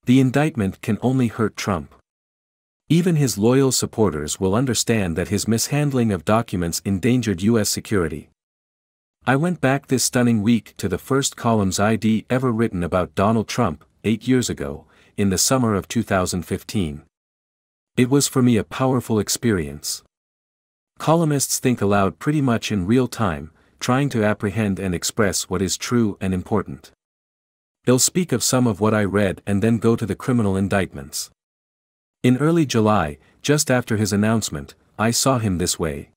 The indictment can only hurt Trump. Even his loyal supporters will understand that his mishandling of documents endangered U.S. security. I went back this stunning week to the first columns I'd ever written about Donald Trump, 8 years ago, in the summer of 2015. It was for me a powerful experience. Columnists think aloud pretty much in real time, trying to apprehend and express what is true and important. They'll speak of some of what I read and then go to the criminal indictments. In early July, just after his announcement, I saw him this way.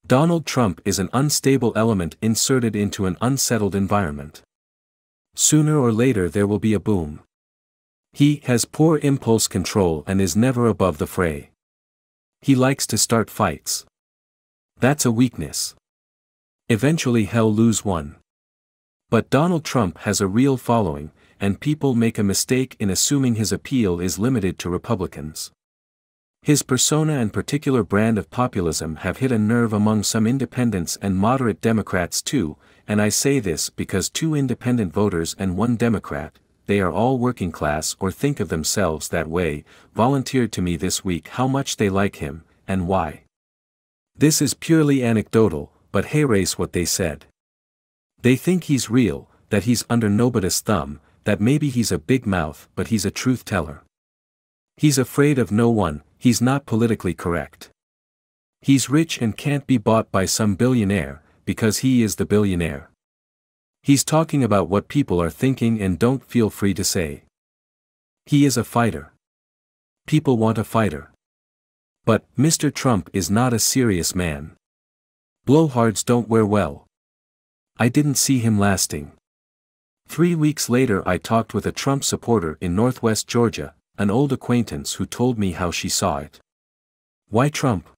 Donald Trump is an unstable element inserted into an unsettled environment. Sooner or later there will be a boom. He has poor impulse control and is never above the fray. He likes to start fights. That's a weakness. Eventually he'll lose one. But Donald Trump has a real following, and people make a mistake in assuming his appeal is limited to Republicans. His persona and particular brand of populism have hit a nerve among some independents and moderate Democrats too, and I say this because 2 independent voters and 1 Democrat, they are all working class or think of themselves that way, volunteered to me this week how much they like him, and why. This is purely anecdotal, but here's what they said. They think he's real, that he's under nobody's thumb, that maybe he's a big mouth but he's a truth teller. He's afraid of no one, he's not politically correct. He's rich and can't be bought by some billionaire, because he is the billionaire. He's talking about what people are thinking and don't feel free to say. He is a fighter. People want a fighter. But Mr. Trump is not a serious man. Blowhards don't wear well. I didn't see him lasting. 3 weeks later I talked with a Trump supporter in Northwest Georgia, an old acquaintance who told me how she saw it. Why Trump?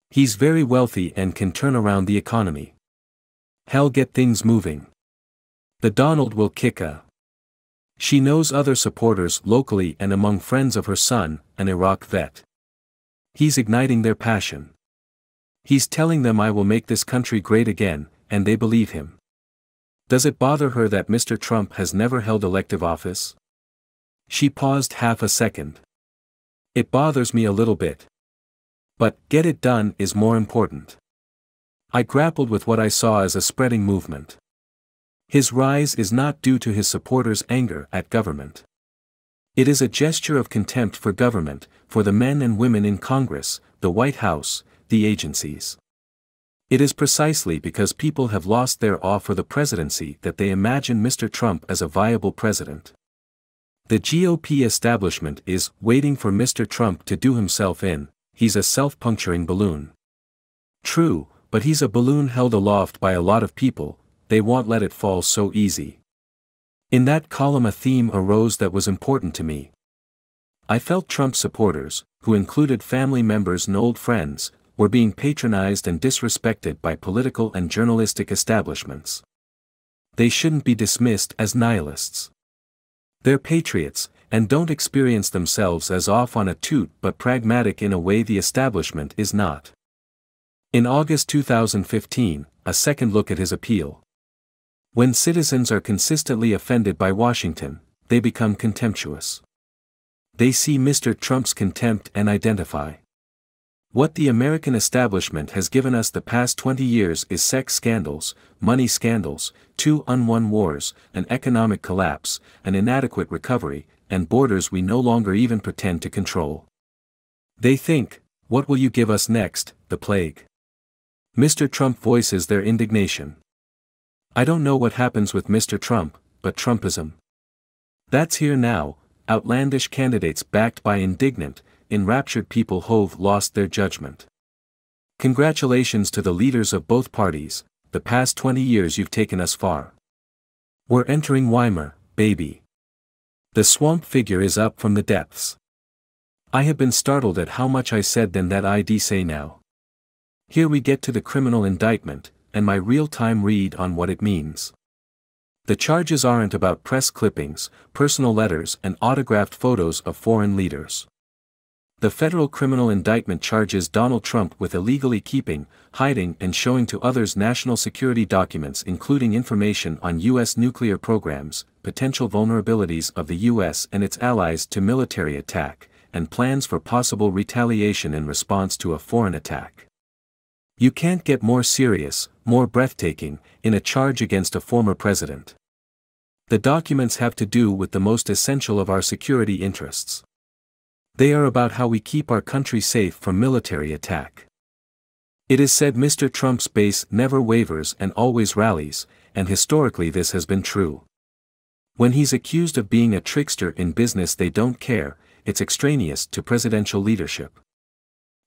He's very wealthy and can turn around the economy. He'll get things moving. The Donald will kick a. She knows other supporters locally and among friends of her son, an Iraq vet. He's igniting their passion. He's telling them I will make this country great again, and they believe him. Does it bother her that Mr. Trump has never held elective office? She paused half a second. It bothers me a little bit. But get it done is more important. I grappled with what I saw as a spreading movement. His rise is not due to his supporters' anger at government. It is a gesture of contempt for government, for the men and women in Congress, the White House, the agencies. It is precisely because people have lost their awe for the presidency that they imagine Mr. Trump as a viable president. The GOP establishment is waiting for Mr. Trump to do himself in. He's a self-puncturing balloon. True, but he's a balloon held aloft by a lot of people, they won't let it fall so easy. In that column a theme arose that was important to me. I felt Trump supporters, who included family members and old friends, were being patronized and disrespected by political and journalistic establishments. They shouldn't be dismissed as nihilists. They're patriots, and don't experience themselves as off on a toot but pragmatic in a way the establishment is not. In August 2015, a second look at his appeal. When citizens are consistently offended by Washington, they become contemptuous. They see Mr. Trump's contempt and identify. What the American establishment has given us the past 20 years is sex scandals, money scandals, 2 unwon wars, an economic collapse, an inadequate recovery, and borders we no longer even pretend to control. They think, what will you give us next, the plague? Mr. Trump voices their indignation. I don't know what happens with Mr. Trump, but Trumpism. That's here now, outlandish candidates backed by indignant, enraptured people who've lost their judgment. Congratulations to the leaders of both parties, the past 20 years you've taken us far. We're entering Weimar, baby. The swamp figure is up from the depths. I have been startled at how much I said then that I'd say now. Here we get to the criminal indictment, and my real-time read on what it means. The charges aren't about press clippings, personal letters and autographed photos of foreign leaders. The federal criminal indictment charges Donald Trump with illegally keeping, hiding and showing to others national security documents including information on U.S. nuclear programs, potential vulnerabilities of the U.S. and its allies to military attack, and plans for possible retaliation in response to a foreign attack. You can't get more serious, more breathtaking, in a charge against a former president. The documents have to do with the most essential of our security interests. They are about how we keep our country safe from military attack. It is said Mr. Trump's base never wavers and always rallies, and historically this has been true. When he's accused of being a trickster in business they don't care, it's extraneous to presidential leadership.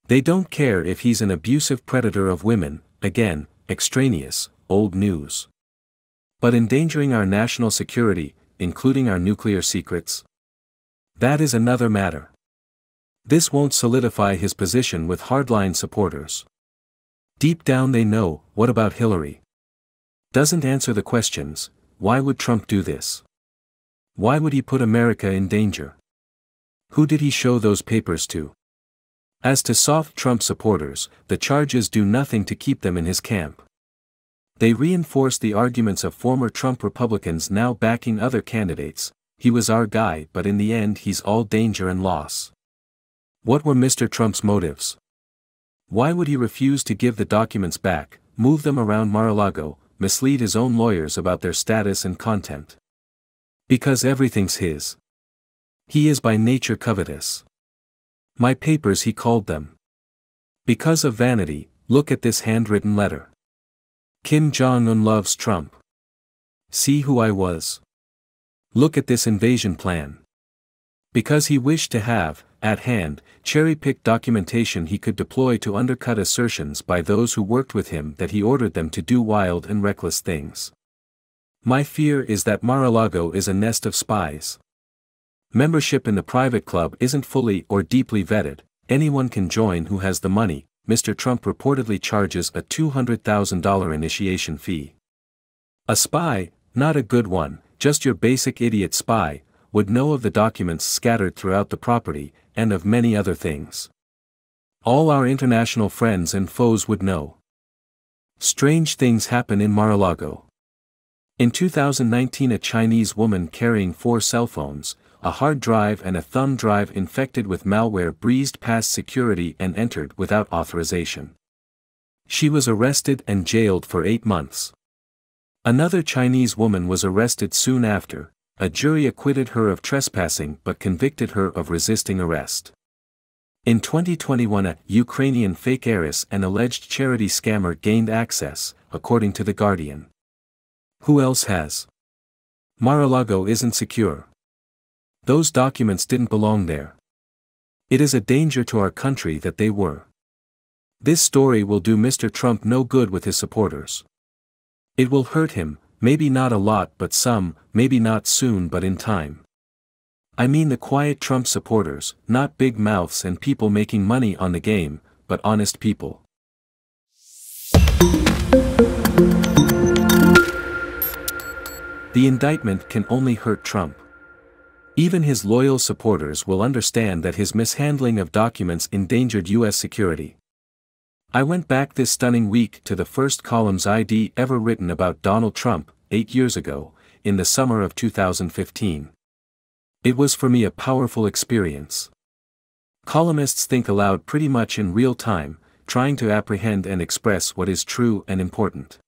They don't care if he's an abusive predator of women, again, extraneous, old news. But endangering our national security, including our nuclear secrets? That is another matter. This won't solidify his position with hardline supporters. Deep down they know, what about Hillary? Doesn't answer the questions, why would Trump do this? Why would he put America in danger? Who did he show those papers to? As to soft Trump supporters, the charges do nothing to keep them in his camp. They reinforce the arguments of former Trump Republicans now backing other candidates. He was our guy, but in the end he's all danger and loss. What were Mr. Trump's motives? Why would he refuse to give the documents back, move them around Mar-a-Lago, mislead his own lawyers about their status and content? Because everything's his. He is by nature covetous. My papers he called them. Because of vanity, look at this handwritten letter. Kim Jong-un loves Trump. See who I was. Look at this invasion plan. Because he wished to have, at hand, cherry-picked documentation he could deploy to undercut assertions by those who worked with him that he ordered them to do wild and reckless things. My fear is that Mar-a-Lago is a nest of spies. Membership in the private club isn't fully or deeply vetted, anyone can join who has the money. Mr. Trump reportedly charges a $200,000 initiation fee. A spy, not a good one, just your basic idiot spy, would know of the documents scattered throughout the property, and of many other things. All our international friends and foes would know. Strange things happen in Mar-a-Lago. In 2019 a Chinese woman carrying 4 cell phones, a hard drive and a thumb drive infected with malware breezed past security and entered without authorization. She was arrested and jailed for 8 months. Another Chinese woman was arrested soon after. A jury acquitted her of trespassing but convicted her of resisting arrest. In 2021 a Ukrainian fake heiress and alleged charity scammer gained access, according to The Guardian. Who else has? Mar-a-Lago isn't secure. Those documents didn't belong there. It is a danger to our country that they were. This story will do Mr. Trump no good with his supporters. It will hurt him, maybe not a lot but some, maybe not soon but in time. I mean the quiet Trump supporters, not big mouths and people making money on the game, but honest people. The indictment can only hurt Trump. Even his loyal supporters will understand that his mishandling of documents endangered U.S. security. I went back this stunning week to the first columns I'd ever written about Donald Trump, 8 years ago, in the summer of 2015. It was for me a powerful experience. Columnists think aloud pretty much in real time, trying to apprehend and express what is true and important.